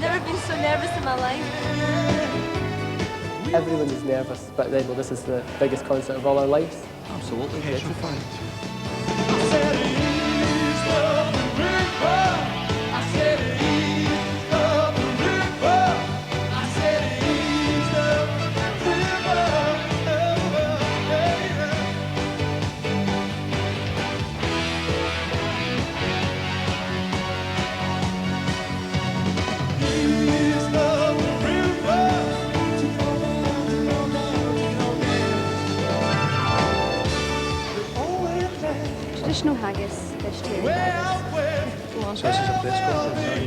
never been so nervous in my life. Everyone is nervous, but then this is the biggest concert of all our lives. Absolutely petrified. Traditional haggis, vegetarian haggis. So this is a press conference.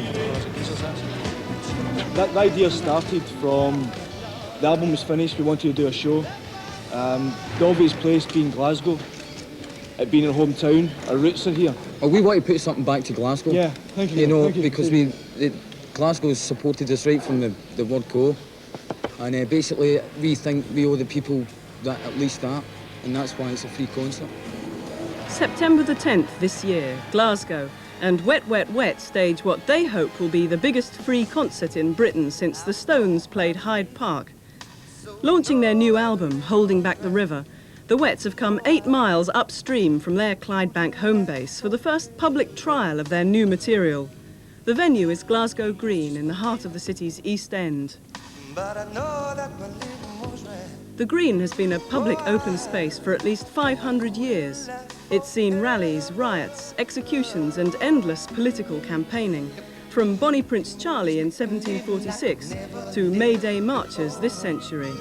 The idea started from the album was finished, we wanted to do a show. The obvious place being Glasgow, it being our hometown, our roots are here. Well, we want to put something back to Glasgow. Yeah, thank you. You know, thank you. because Glasgow has supported us right from the word go. And basically, we think we owe the people that at least that, and that's why it's a free concert. September the 10th this year, Glasgow, and Wet Wet Wet stage what they hope will be the biggest free concert in Britain since the Stones played Hyde Park. Launching their new album, Holding Back the River, the Wets have come 8 miles upstream from their Clydebank home base for the first public trial of their new material. The venue is Glasgow Green in the heart of the city's East End. The Green has been a public open space for at least 500 years. It's seen rallies, riots, executions and endless political campaigning, from Bonnie Prince Charlie in 1746 to May Day marches this century.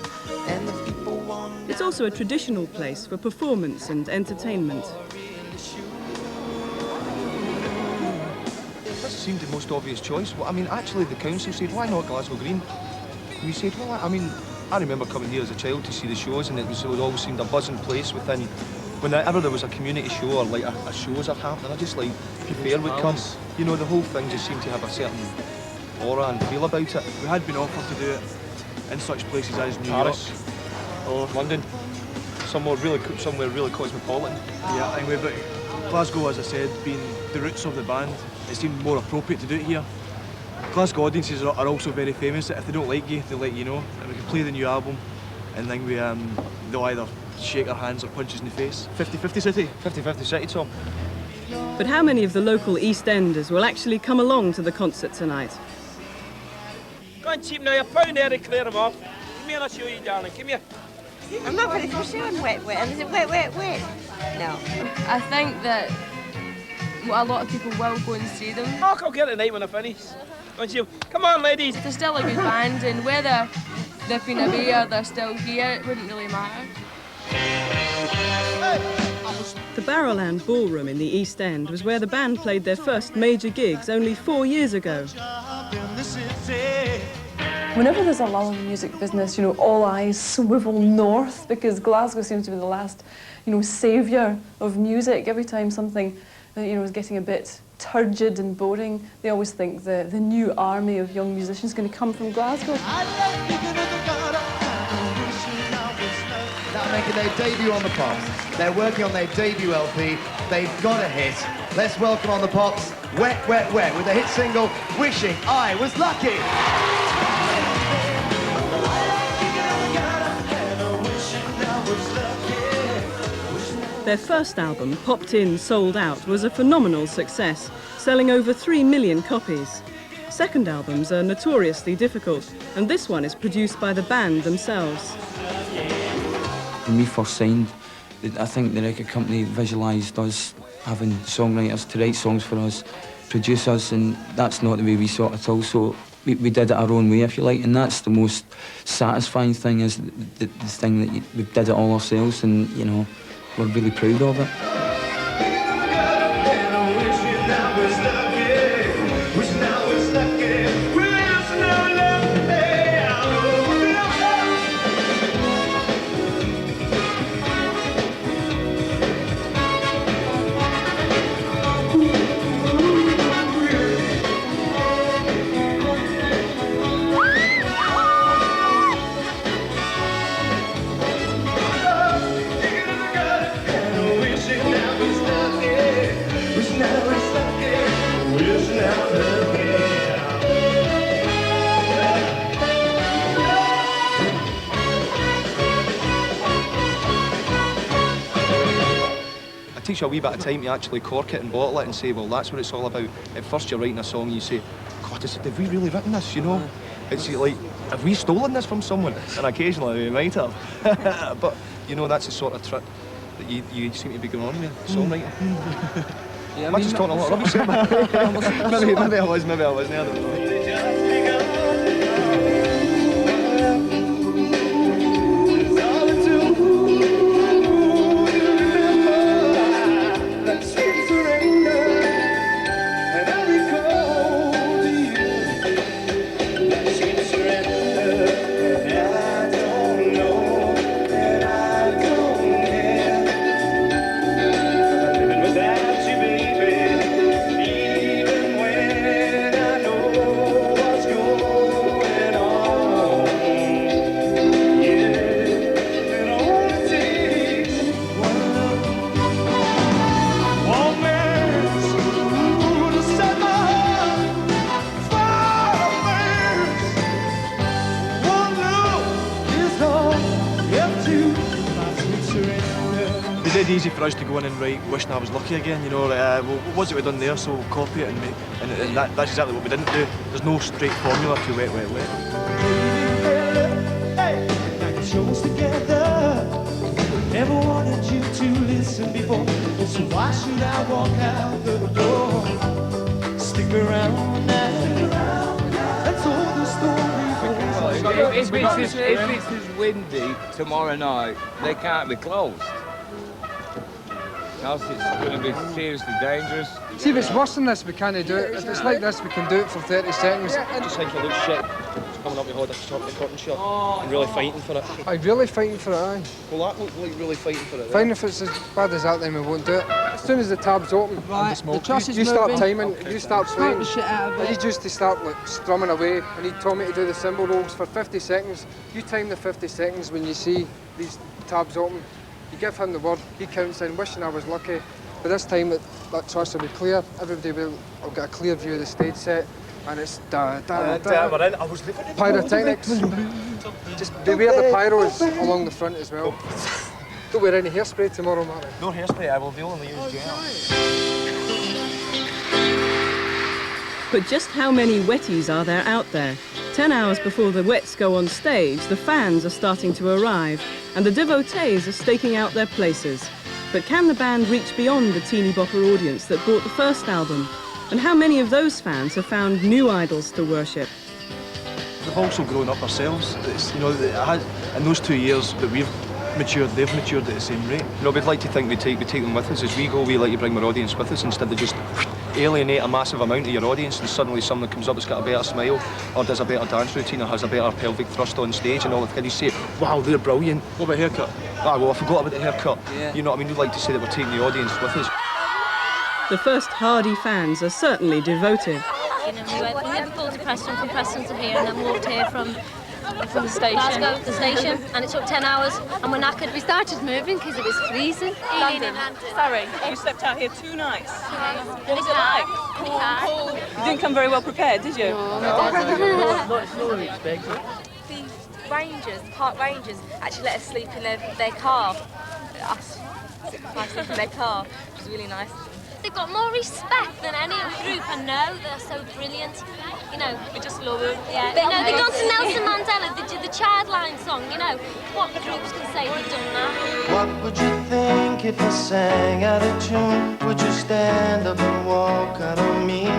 It's also a traditional place for performance and entertainment. This seemed the most obvious choice. Well, I mean, actually the council said, why not Glasgow Green? We said, well, I mean, I remember coming here as a child to see the shows, and it always seemed a buzzing place within. Whenever there was a community show or like a shows are happening, I just like fair would come. You know, the whole thing just seemed to have a certain aura and feel about it. We had been offered to do it in such places as New Paris York or London, somewhere really cosmopolitan. Yeah, anyway, but Glasgow, as I said, being the roots of the band, it seemed more appropriate to do it here. Glasgow audiences are also very famous. If they don't like you, they'll let you know. And we can play the new album, and then they'll either shake our hands or punch us in the face. 50-50 city. 50-50 city, Tom. But how many of the local East Enders will actually come along to the concert tonight? Go on, cheap now, you're pound there to clear them off. Come here and I'll show you, darling, come here. I'm not very fussy on Wet Wet. Is it Wet Wet Wet? No. I think that a lot of people will go and see them. Oh, I'll get it tonight when I finish. Go on, Sheil. Come on, ladies. They're still a good band, and whether they've been away or they're still here, it wouldn't really matter. The Barrowlands Ballroom in the East End was where the band played their first major gigs only 4 years ago. Whenever there's a lull in the music business, you know, all eyes swivel north because Glasgow seems to be the last, you know, saviour of music. Every time something, you know, is getting a bit turgid and boring, they always think the new army of young musicians is going to come from Glasgow. Now making their debut on the Pops. They're working on their debut LP. They've got a hit. Let's welcome on the Pops, Wet Wet Wet, with the hit single, Wishing I Was Lucky. Their first album, Popped In, Sold Out, was a phenomenal success, selling over 3 million copies. Second albums are notoriously difficult, and this one is produced by the band themselves. When we first signed, I think the record company visualised us having songwriters to write songs for us, produce us, and that's not the way we saw it at all. So we did it our own way, if you like, and that's the most satisfying thing, is the thing that we did it all ourselves, and, you know, we're really proud of it. takes you a wee bit of time to actually cork it and bottle it and say, well, that's what it's all about. At first you're writing a song and you say, God, have we really written this, you know? It's like, have we stolen this from someone? And occasionally we might have. But, you know, that's the sort of trip that you seem to be going on with, songwriting. Yeah, I'm just talking a lot of rubbish here, maybe I wasn't, I don't know. It's dead easy for us to go in and write "Wishing I Was Lucky Again," you know, well, what was it we done there, so we'll copy it and make, and that's exactly what we didn't do. There's no straight formula to Wet, Wet, Wet. Never wanted you to listen before, so why should I walk out the door? Stick around now, that's all the story. If it's as windy tomorrow night, they can't be closed. Else it's going to be seriously dangerous. See, if it's worse than this, we can't do it. If it's like this, we can do it for 30 seconds. I just think it looks shit. It's coming up behind the cotton shirt and really fighting for it. I'm really fighting for it, aye. Well, that looked like really fighting for it. Fine, if it's as bad as that, then we won't do it. As soon as the tab's open, right, the truss is you start moving. timing, you start playing. The shit out of I it. need just to start like strumming away. I need Tommy to do the cymbal rolls for 50 seconds. You time the 50 seconds when you see these tabs open. You give him the word, he counts in, wishing I was lucky. But this time that truss will be clear. Everybody will get a clear view of the stage set, and it's pyrotechnics. Just beware the pyros along the front as well. Don't wear any hairspray tomorrow, Martin. No hairspray, I will only use gel. But just how many wetties are there out there? 10 hours before the wets go on stage, the fans are starting to arrive, and the devotees are staking out their places. But can the band reach beyond the teeny bopper audience that bought the first album? And how many of those fans have found new idols to worship? We've also grown up ourselves. It's, you know, in those 2 years that we've matured, they've matured at the same rate. You know, we'd like to think we take them with us. As we go, we like to bring our audience with us instead of just alienate a massive amount of your audience and suddenly someone comes up that's got a better smile or does a better dance routine or has a better pelvic thrust on stage and all that. And you say, wow, they're brilliant. What about haircut? Ah, well, I forgot about the haircut. Yeah. You know what I mean? We'd like to say that we're taking the audience with us. The first hardy fans are certainly devoted. You know, we went from Liverpool to Preston, from Preston to here, and then walked here from the station. Glasgow, the station, and it took 10 hours, and we're knackered. We started moving because it was freezing. London. Sorry, you slept out here 2 nights. What was it like? Cool. You didn't come very well prepared, did you? No. Not slower than expected. The rangers, the park rangers, actually let us sleep in their car. Us, sleep in their car, which was really nice. They've got more respect than any other group. I know they're so brilliant. You know, we just love them. Yeah, they know they've gone to Nelson Mandela. They did the Childline song. You know, what groups can say they've done that? What would you think if I sang out of tune? Would you stand up and walk out on me?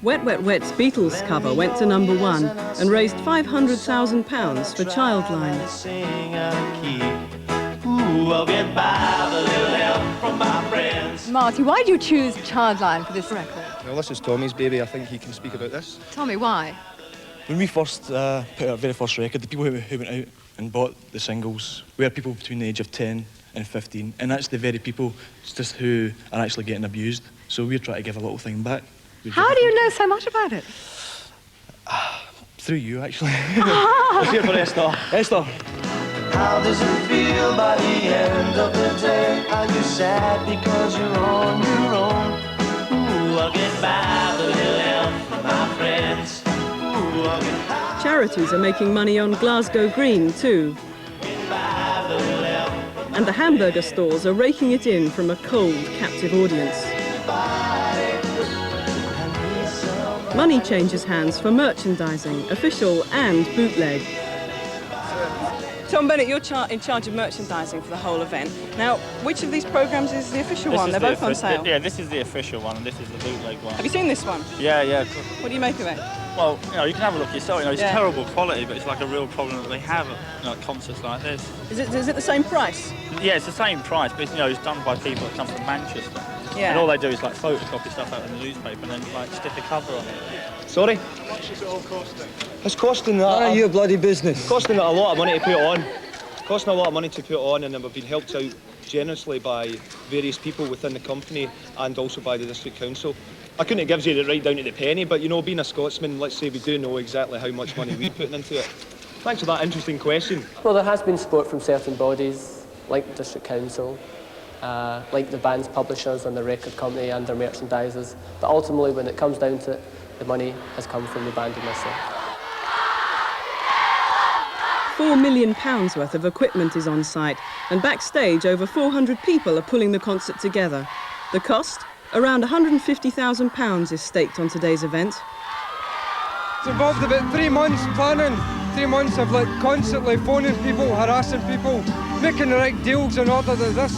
Wet Wet Wet's Beatles cover went to #1 and raised £500,000 for Childline. Sing out of key. Ooh, I'll get by with a little help from my friends. Marty, why do you choose Childline for this record? Well, this is Tommy's baby. I think he can speak about this. Tell me why. When we first put out our very first record, the people who went out and bought the singles were people between the age of 10 and 15, and that's the very people just who are actually getting abused. So we're trying to give a little thing back. How do you know so much about it? Through you, actually. Let's hear for Esther. Esther. How does it feel by the end of the day? Are you sad because you're on your own? Ooh, I'll get by with a little help from my friends. Ooh, I'll get Charities are making money on Glasgow Green too. and the hamburger stalls are raking it in from a cold, captive audience. Money changes hands for merchandising, official and bootleg. Tom Bennett, you're in charge of merchandising for the whole event. Now, which of these programmes is the official one? They're both on sale. Yeah, this is the official one and this is the bootleg one. Have you seen this one? Yeah, yeah. What do you make of it? Well, you know, you can have a look yourself. You know, it's Yeah. terrible quality, but it's like a real problem that they have at concerts like this. Is it the same price? Yeah, it's the same price, but it's done by people that come from Manchester. Yeah. And all they do is like photocopy stuff out of the newspaper and then like stick a cover on it. Sorry? How much is it all costing? It's costing that. None of your bloody business. Costing a lot of money to put on. Costing a lot of money to put on, and then we've been helped out generously by various people within the company and also by the district council. I couldn't give you it right down to the penny, but you know, being a Scotsman, let's say we do know exactly how much money we're putting into it. Thanks for that interesting question. Well, there has been support from certain bodies, like the district council, like the band's publishers and the record company and their merchandisers. But ultimately, when it comes down to it, the money has come from the band and myself. £4 million worth of equipment is on site, and backstage over 400 people are pulling the concert together. The cost? Around £150,000 is staked on today's event. It's involved about 3 months planning, 3 months of constantly phoning people, harassing people, making the right deals in order that this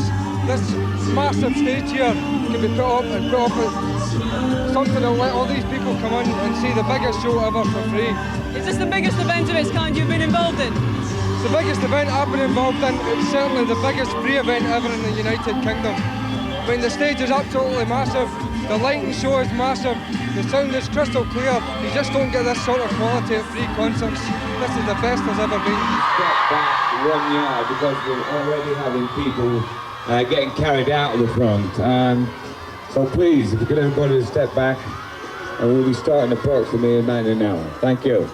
massive stage here can be put up and put up at something that will let all these people come in and see the biggest show ever for free. Is this the biggest event of its kind you've been involved in? It's the biggest event I've been involved in. It's certainly the biggest free event ever in the United Kingdom. I mean, the stage is absolutely massive, the lighting show is massive, the sound is crystal clear. You just don't get this sort of quality at free concerts. This is the best there's ever been. Step back 1 yard because we're already having people getting carried out of the front. So please, if you could everybody to step back, and we'll be starting approximately a man an hour. Thank you.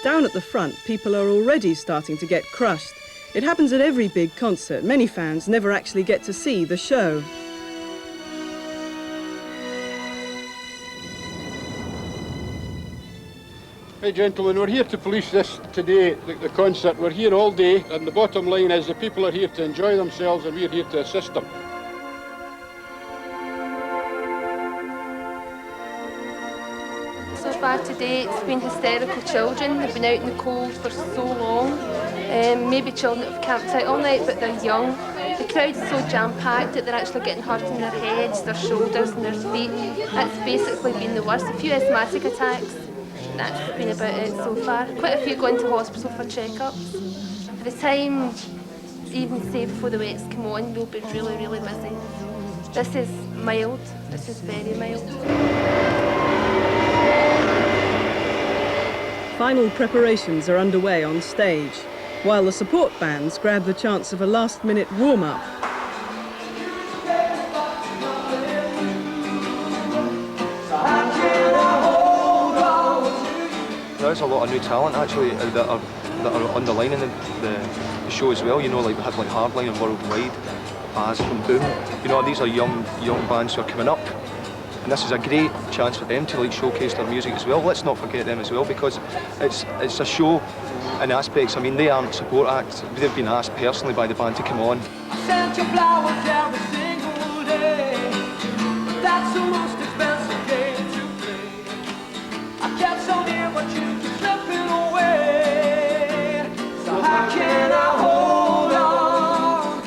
Down at the front, people are already starting to get crushed. It happens at every big concert. Many fans never actually get to see the show. Hey gentlemen, we're here to police this today, the concert. We're here all day, and the bottom line is the people are here to enjoy themselves and we're here to assist them. So far today it's been hysterical children. They've been out in the cold for so long. Maybe children that have camped out all night, but they're young. The crowd's so jam-packed that they're actually getting hurt in their heads, their shoulders and their feet. That's basically been the worst. A few asthmatic attacks. That's been about it so far. Quite a few going to hospital for check-ups. By the time, even say before the wets come on, we'll be really, really busy. This is mild. This is very mild. Final preparations are underway on stage, while the support bands grab the chance of a last-minute warm-up. There's a lot of new talent actually that are underlining the show as well. You know, like we have like Hardline and Worldwide, Baz from Boom. You know, these are young bands who are coming up, and this is a great chance for them to like showcase their music as well. Let's not forget them as well, because it's a show in aspects. I mean, they aren't support acts. They've been asked personally by the band to come on. I sent you flowers every single day. That's the most expensive game to play. I kept so near, but you keep slipping away. So how can I hold on?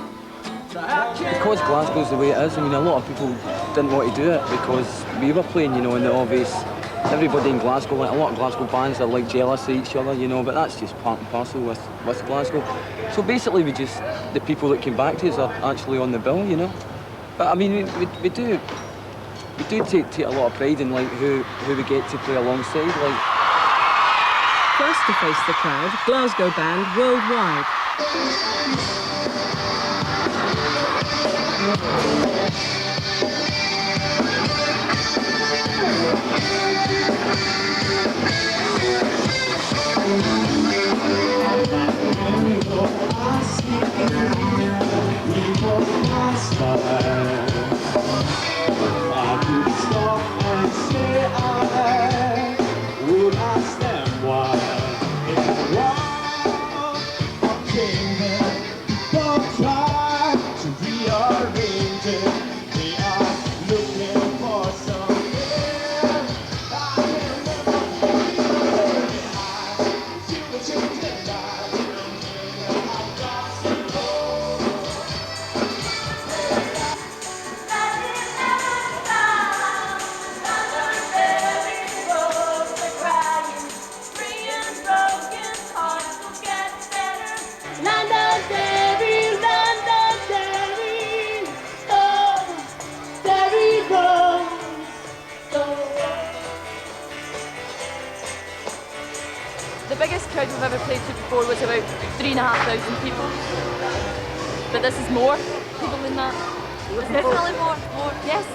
So how can Because Glasgow's the way it is, I mean, a lot of people didn't want to do it because we were playing, you know, in the obvious. Everybody in Glasgow, like a lot of Glasgow bands are like jealous of each other, you know, but that's just part and parcel with Glasgow. So basically the people that came back to us are actually on the bill, you know. But I mean, we do take a lot of pride in like who we get to play alongside. Like. First to face the crowd, Glasgow band Worldwide. biggest crowd we've ever played to before was about 3,500 people. But this is more people than that. Definitely more. Yes.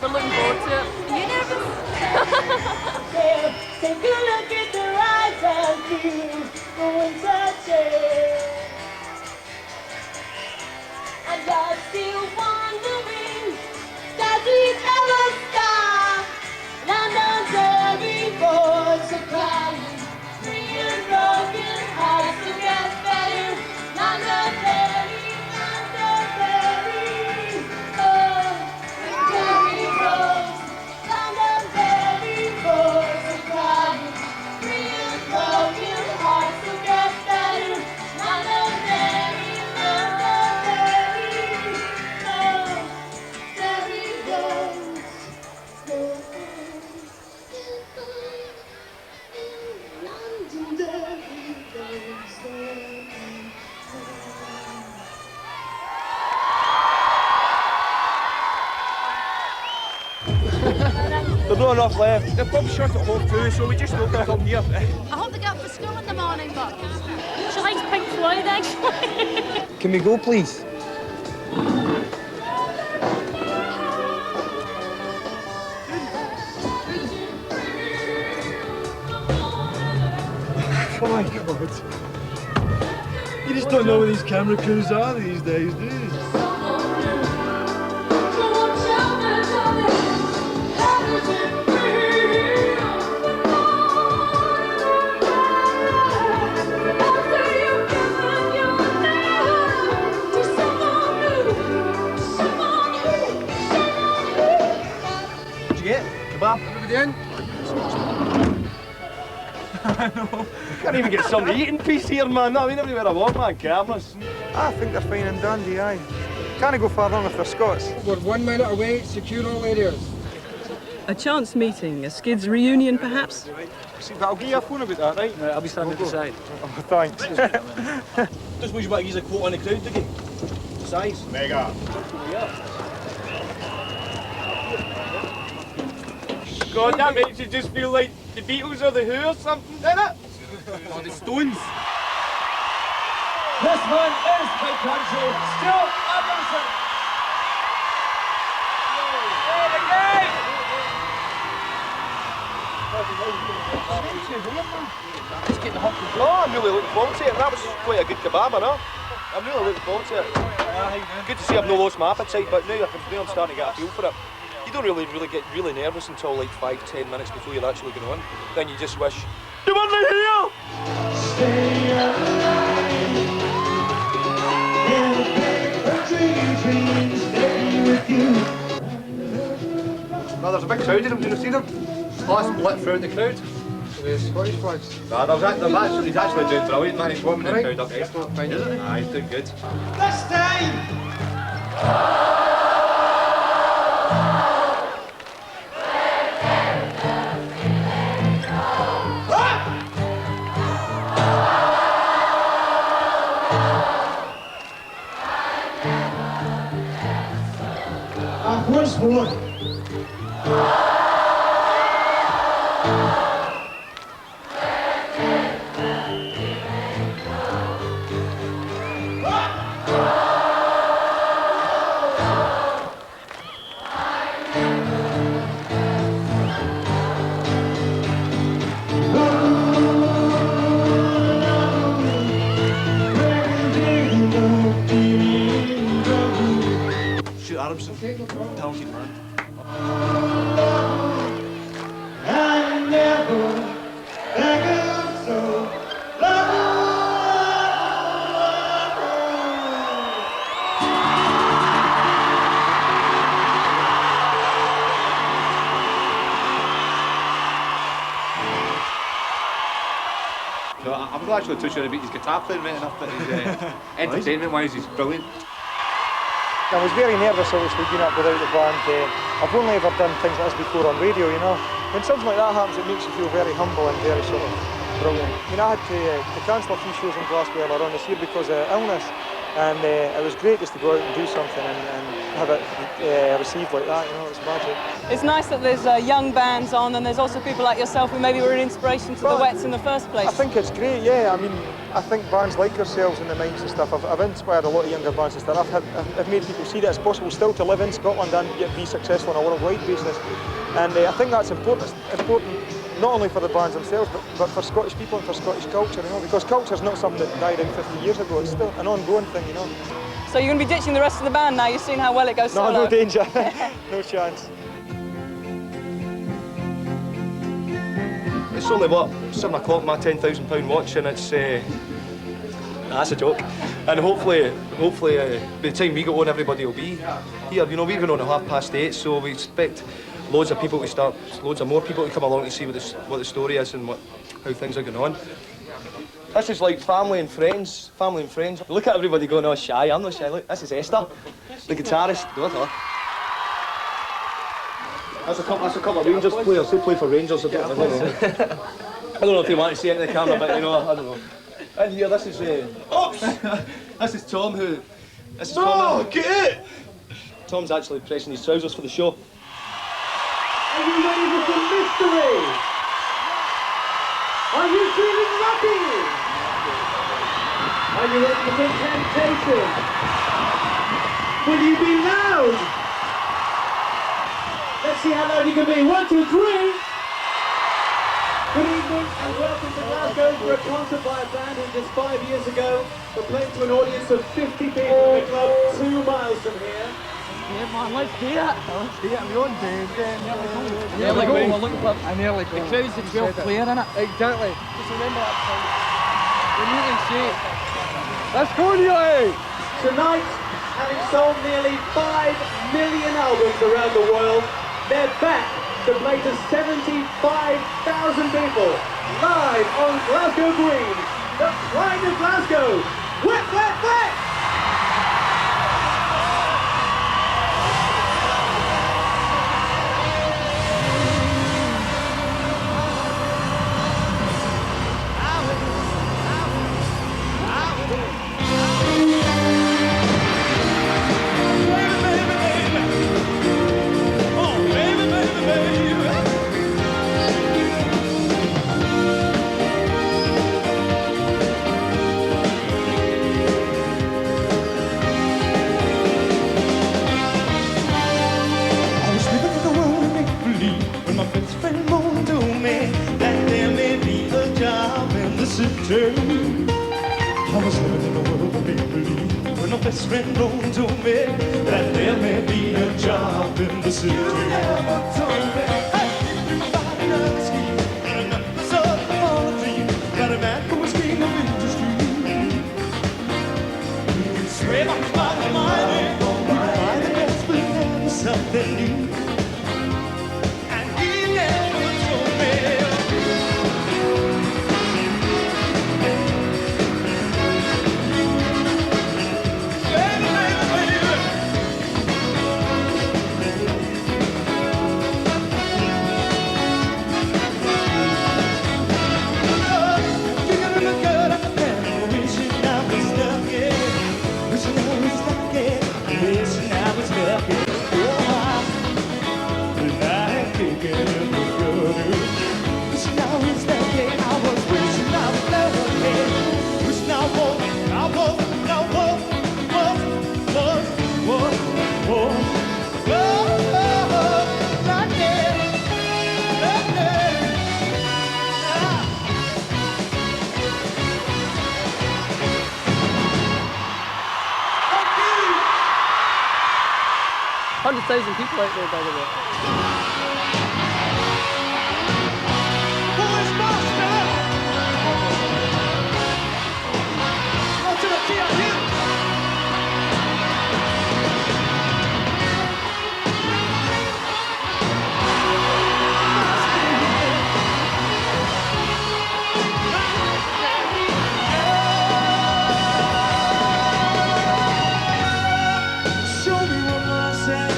We're looking forward to it. Are you nervous? Take a look at their eyes and feel the winter change. And you're still wondering, does it ever stop? London's every voice are crying, free and broken hearts to get better. London Derry, oh, Derry Rose. London Derry voice are crying, free and broken hearts to get better. London Derry, oh, Derry Rose. London Derry Rose. There's not enough left. The pub's shut at 2:30, so we just don't come here. I hope they get up for school in the morning, but she likes Pink Floyd, actually. Can we go, please? Oh my God. You just don't know where these camera crews are these days, do you? What'd you get? Kebab? Everybody in? I know. Can't even get something to eat in peace here, man. No, I mean, everywhere I walk, man, cameras. I think they're fine and dandy, aye. Can't go far wrong if they're Scots. We're 1 minute away, secure all areas. A chance meeting, a Skids reunion perhaps? See, but I'll give you a phone about that, right? I'll be standing at the side. Oh, thanks. Just wish you might use a quote on the crowd, did you? Size. Mega. God, that makes you just feel like the Beatles or the Who or something, doesn't it? Or the Stones. This one is my country, still Anderson. No, I'm really looking forward to it. That was quite a good kebab, I know. I'm really looking forward to it. Good to see I've not lost my appetite, but now I'm starting to get a feel for it. You don't really get really nervous until like 5-10 minutes before you're actually going on. Then you just wish you weren't here. Stay alive. Dreams, stay with you. No, there's a big crowd in them. Do you see them? Oh, it's split throughout the crowd. The Scottish flags. Nah, he's actually doing brilliant, man. He's warming the Right. crowd up. It's not fine. Is it? Aye, he's doing good. This time. Once more. Shoot Adamson, talented man. I never back up so No, I'm not actually too sure about his guitar playing right enough, but his entertainment-wise, he's brilliant. I was very nervous, obviously, being up without the band. I've only ever done things like this before on radio, you know. When something like that happens, it makes you feel very humble and very sort of brilliant. I mean, I had to cancel a few shows in Glasgow earlier on this year because of illness. And it was great just to go out and do something and have it received like that, you know, it was magic. It's nice that there's young bands on, and there's also people like yourself who maybe were an inspiration to the Wets in the first place. I think it's great, yeah. I mean, I think bands like yourselves and the Minds and stuff, I've inspired a lot of younger bands and stuff. I've made people see that it's possible still to live in Scotland and yet be successful on a worldwide basis. And I think that's important not only for the bands themselves, but for Scottish people and for Scottish culture, you know, because culture's not something that died out 50 years ago, it's still an ongoing thing, you know. So you're going to be ditching the rest of the band now? You've seen how well it goes solo? No danger, no chance. It's only, what, 7 o'clock, my £10,000 watch, and it's... that's a joke. And hopefully, by the time we go on, everybody will be here. You know, we're going on at 8:30, so we expect loads of people to start, loads of more people to come along to see what the story is and how things are going on. This is like family and friends. Look at everybody going all shy. I'm not shy. Look, this is Esther, the guitarist. Look at her. That's a couple of Rangers players who play for Rangers. I don't know if you want to see it in the camera, but you know, I don't know. And here, this is oops! This is Tom who. This is Tom. Get it! Tom's actually pressing his trousers for the show. Are you ready for some mystery? Are you feeling lucky? Are you ready for some temptation? Will you be loud? Let's see how loud you can be. 1, 2, 3. Good evening and welcome to Glasgow for a concert by a band who just 5 years ago were playing to an audience of 50 people in a club 2 miles from here. Yeah, man, let's do it. Let's do it. I'm going down. Nearly go. We're looking for I nearly go. the crowd's the 12th player, innit? Exactly. Just remember that song. We're nearly safe. Let's go, Nearly! Tonight, having sold nearly 5 million albums around the world, they're back to play to 75,000 people live on Glasgow Green, the pride of Glasgow. Wet, wet, wet! I was living in a world of make-believe when my best friend wrote to me that there may be a job in the city. You never told me, hey, everybody knows he got a numbers up for a dream, got a man who was king of industry. Straight up by the money, we find the best, but never something new. And he never told me. People out there, by the way. Show me what love's at.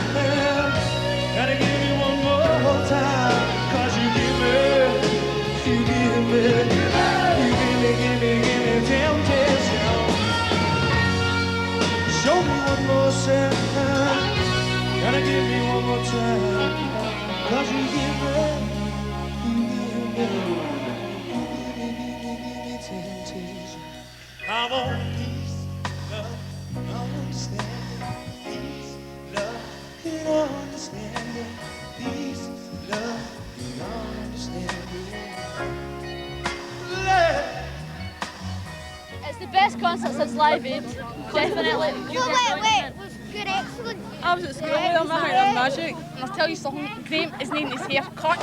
Gotta give you one Show me one more sign. Gotta give me one more time. 'Cause you give me temptation. I want peace, love, understanding. Peace, love, and understanding. Peace, love, and understanding. It's the best concert since Live Aid. Definitely. Wait. Good, excellent. I was at school with him, I heard him magic. And I'll tell you something, Graham is named his hair cut.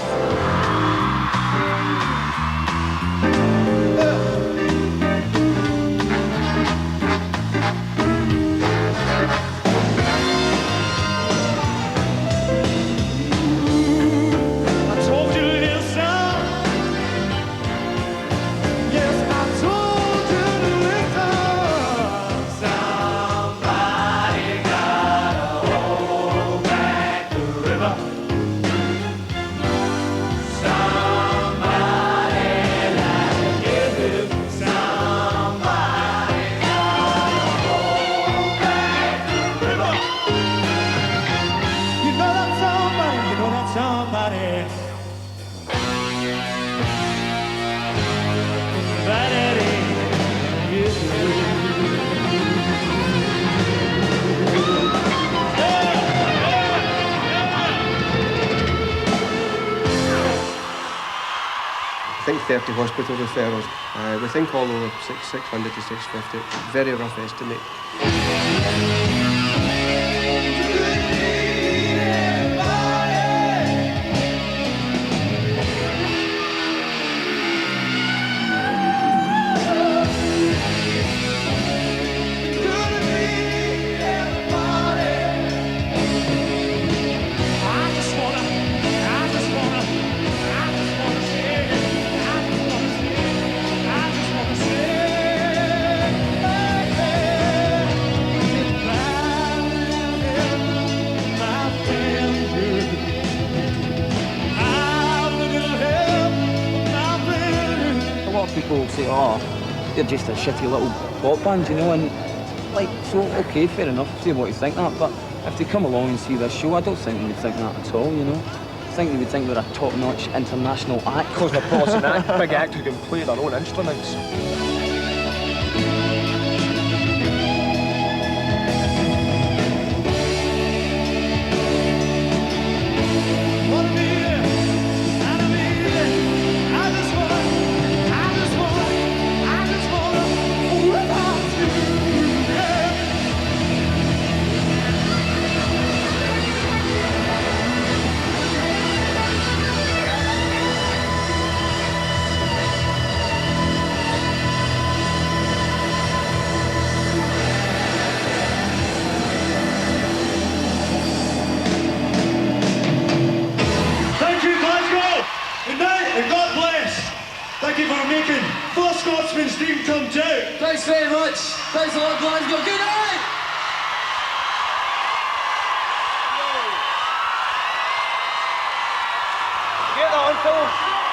I think 30 hospital referrals. We think all over 600 to 650. Very rough estimate. People say, oh, they're just a shitty little pop band, you know, and like, so, okay, fair enough, say what you think that, but if they come along and see this show, I don't think they would think that at all, you know. I think they would think we're a top-notch international act. Cosmopolitan act, big act who can play their own instruments. Thank you for making 4 Scotsmen's dream come true. Thanks very much. Thanks a lot, Glasgow. Good night! Get that on, Phil.